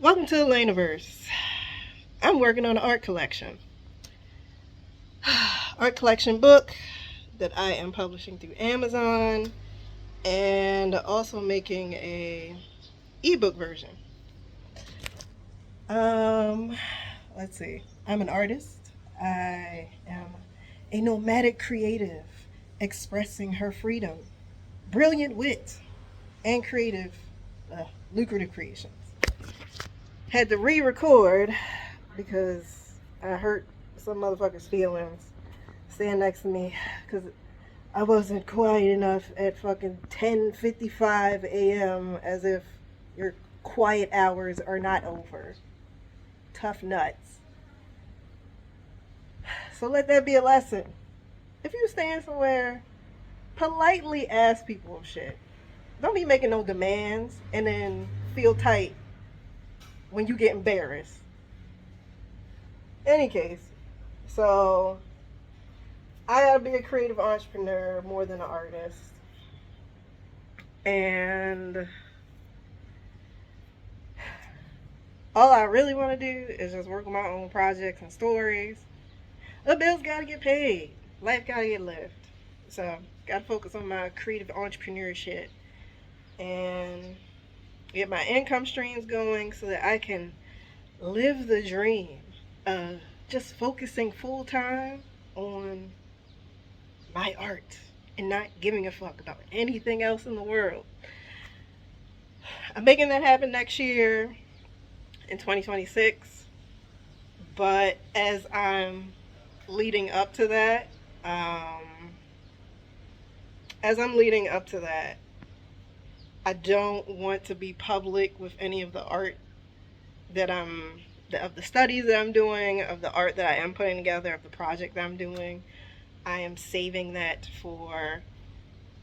Welcome to the Laneverse. I'm working on an art collection. Art collection book that I am publishing through Amazon and also making a ebook version. Um, let's see. I'm an artist. I am a nomadic creative expressing her freedom, brilliant wit, and creative, lucrative creations. Had to re-record because I hurt some motherfucker's feelings standing next to me because I wasn't quiet enough at fucking 10:55 a.m. as if your quiet hours are not over. Tough nuts. So let that be a lesson. If you stand somewhere, politely ask people of shit. Don't be making no demands and then feel tight when you get embarrassed. Any case, so I gotta be a creative entrepreneur more than an artist. And all I really want to do is just work on my own projects and stories. The bills gotta get paid. Life gotta get lived. So, gotta focus on my creative entrepreneur shit and get my income streams going so that I can live the dream of just focusing full time on my art and not giving a fuck about anything else in the world. I'm making that happen next year in 2026. But as I'm leading up to that, um, as I'm leading up to that, I don't want to be public with any of the art that of the studies that I'm doing, of the art that I am putting together, of the project that I'm doing. I am saving that for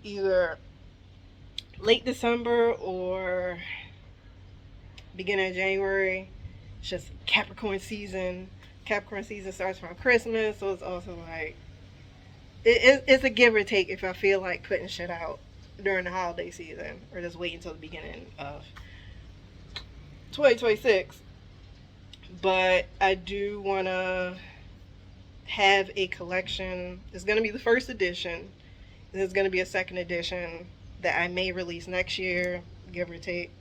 either late December or beginning of January. It's just Capricorn season. Capricorn season starts from Christmas, so it's also like it's a give or take if I feel like putting shit out during the holiday season or just wait until the beginning of 2026. But I do want to have a collection. It's going to be the first edition. There's going to be a second edition that I may release next year, give or take,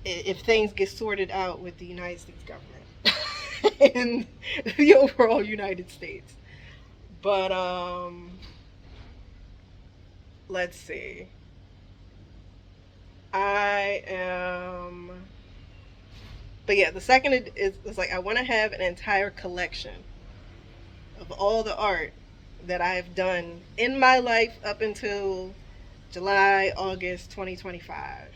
if things get sorted out with the United States government and the overall United States. But let's see. I am. But yeah, the second is like I want to have an entire collection of all the art that I've done in my life up until July, August 2025.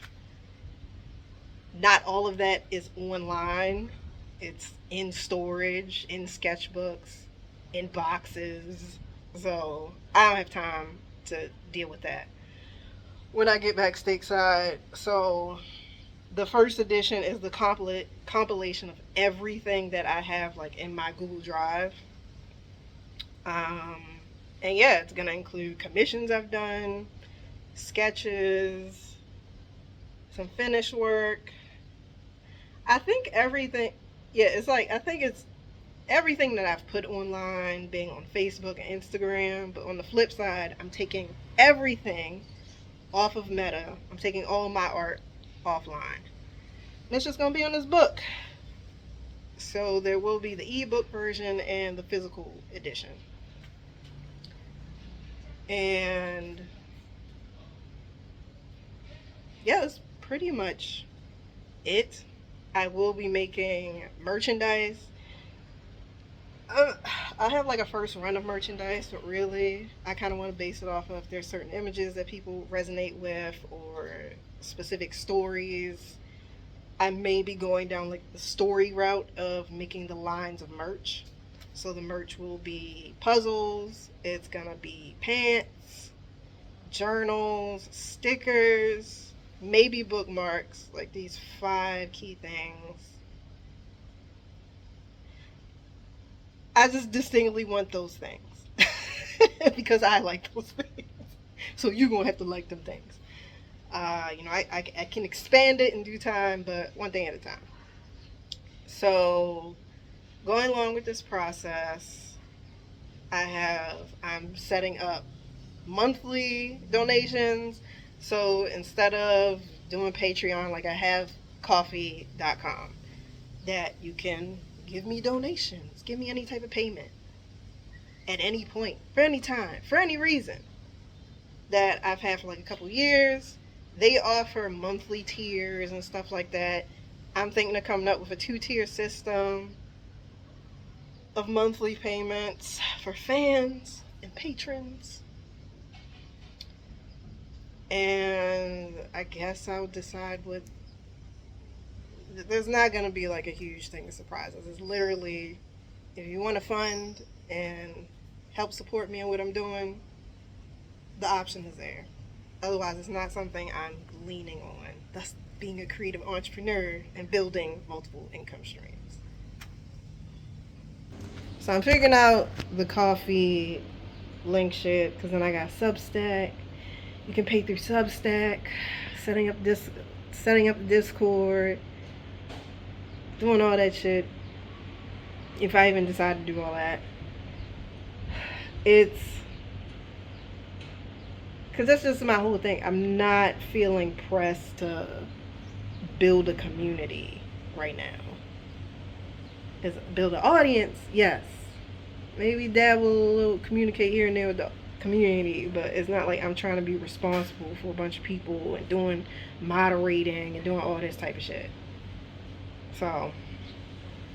Not all of that is online. It's in storage, in sketchbooks, in boxes. So I don't have time to deal with that when I get back stateside. So the first edition is the compilation of everything that I have like in my Google Drive. Um, and yeah, it's gonna include commissions I've done, sketches, some finished work. I think everything. Yeah, it's like I think it's everything that I've put online, being on Facebook and Instagram. But on the flip side, I'm taking everything off of Meta. I'm taking all my art offline. And it's just gonna be on this book. So there will be the ebook version and the physical edition. And yeah, that's pretty much it. I will be making merchandise. I have like a first run of merchandise, but really, I kind of want to base it off of if there's certain images that people resonate with or specific stories. I may be going down like the story route of making the lines of merch. So the merch will be puzzles, it's gonna be pants, journals, stickers, maybe bookmarks, like these 5 key things. I just distinctly want those things because I like those things. So you're gonna have to like them things. I can expand it in due time, but one thing at a time. So, going along with this process, I'm setting up monthly donations. So instead of doing Patreon, like I have coffee.com that you can give me donations, give me any type of payment at any point, for any time, for any reason, that I've had for like a couple years. They offer monthly tiers and stuff like that. I'm thinking of coming up with a 2-tier system of monthly payments for fans and patrons. And I guess I'll decide what. There's not going to be like a huge thing of surprises. It's literally, if you want to fund and help support me in what I'm doing, the option is there. Otherwise, it's not something I'm leaning on. That's being a creative entrepreneur and building multiple income streams. So I'm figuring out the coffee link shit, because then I got Substack. You can pay through Substack, setting up Discord, doing all that shit. If I even decide to do all that, it's because that's just my whole thing. I'm not feeling pressed to build a community right now. Is build an audience, yes. Maybe dabble a little, communicate here and there with the community, but it's not like I'm trying to be responsible for a bunch of people and doing moderating and doing all this type of shit. So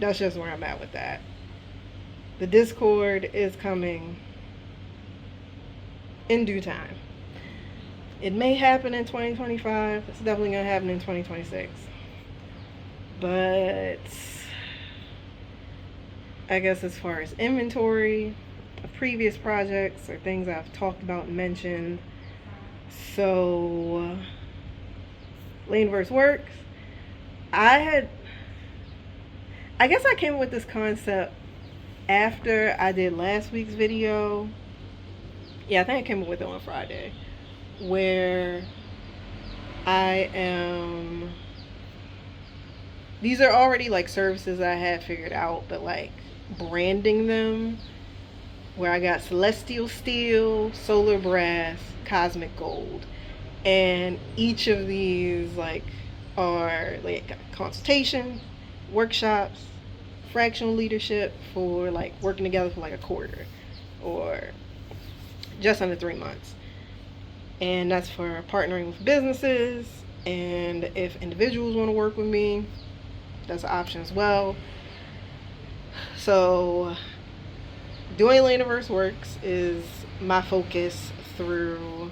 that's just where I'm at with that. The Discord is coming in due time. It may happen in 2025. It's definitely going to happen in 2026. But I guess as far as inventory of previous projects or things I've talked about and mentioned. So, Laneverse Works. I guess I came up with this concept after I did last week's video. Yeah, I think I came up with it on Friday. Where these are already like services I had figured out, but like branding them, where I got celestial steel, solar brass, cosmic gold, and each of these like are like consultation, workshops, fractional leadership for like working together for like a quarter or just under 3 months. And that's for partnering with businesses, and if individuals want to work with me, that's an option as well. So doing Laneverse Works is my focus through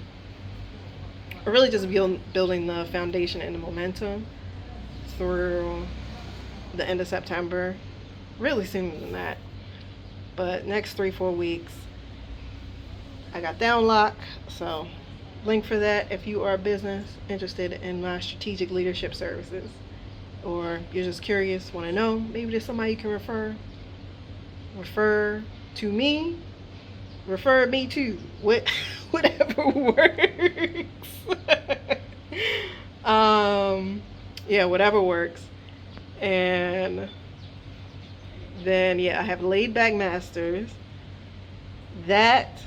really just building the foundation and the momentum through the end of September, really sooner than that, but next 3-4 weeks I got downlock. So link for that if you are a business interested in my strategic leadership services, or you're just curious, want to know, maybe there's somebody you can refer to me, refer me to, whatever works. Yeah, whatever works. And then I have Laid Back Masters. That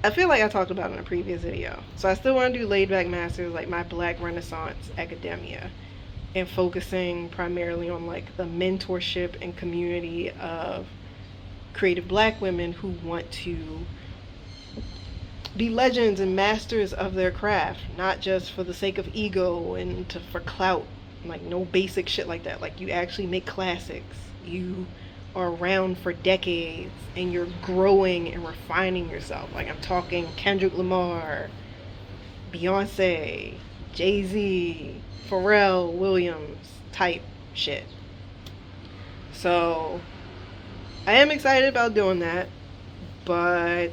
I feel like I talked about in a previous video. So I still want to do Laid Back Masters, like my Black Renaissance academia, and focusing primarily on like the mentorship and community of creative Black women who want to be legends and masters of their craft, not just for the sake of ego and for clout. Like no basic shit like that. Like you actually make classics. You are around for decades and you're growing and refining yourself. Like I'm talking Kendrick Lamar, Beyonce, Jay-Z, Pharrell Williams type shit. So I am excited about doing that, but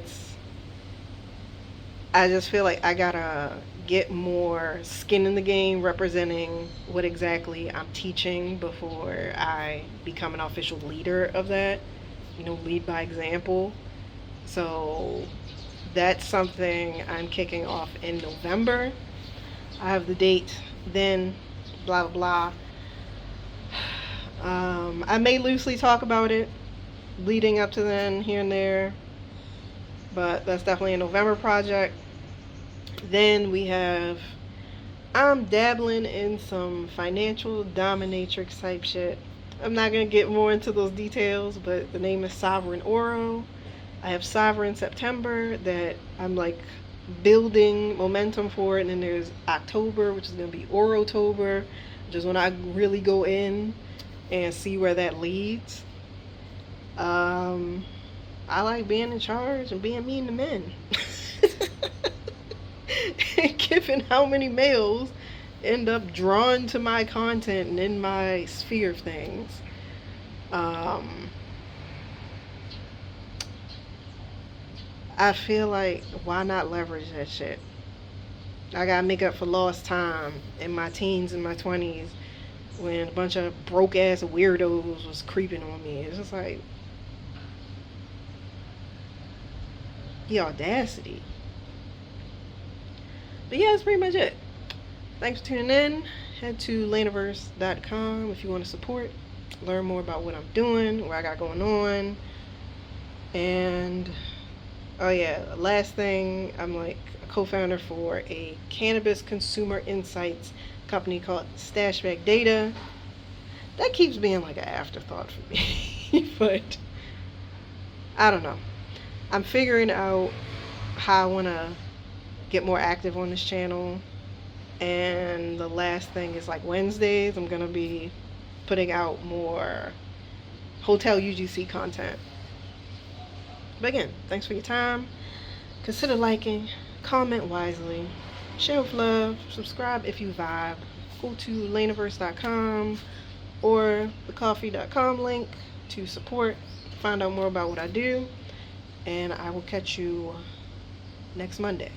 I just feel like I gotta get more skin in the game representing what exactly I'm teaching before I become an official leader of that, lead by example. So that's something I'm kicking off in November. I have the date, then blah blah blah. I may loosely talk about it leading up to then, here and there, but that's definitely a November project. Then we have, I'm dabbling in some financial dominatrix type shit. I'm not gonna get more into those details, but the name is Sovereign Oro. I have Sovereign September that I'm like building momentum for it, and then there's October, which is gonna be Orotober, which is when I really go in and see where that leads. I like being in charge and being mean to men. Given how many males end up drawn to my content and in my sphere of things. I feel like, why not leverage that shit? I gotta make up for lost time in my teens and my 20s when a bunch of broke ass weirdos was creeping on me. It's just like, the audacity. But yeah, that's pretty much it. Thanks for tuning in. Head to lanaverse.com if you want to support, learn more about what I'm doing, what I got going on. And oh yeah, last thing, I'm like a co-founder for a cannabis consumer insights company called Stashback Data. That keeps being like an afterthought for me. But I don't know. I'm figuring out how I want to get more active on this channel. And the last thing is like Wednesdays, I'm going to be putting out more hotel UGC content. But again, thanks for your time. Consider liking, comment wisely, share with love, subscribe if you vibe. Go to lanaverse.com or thecoffee.com link to support, find out more about what I do. And I will catch you next Monday.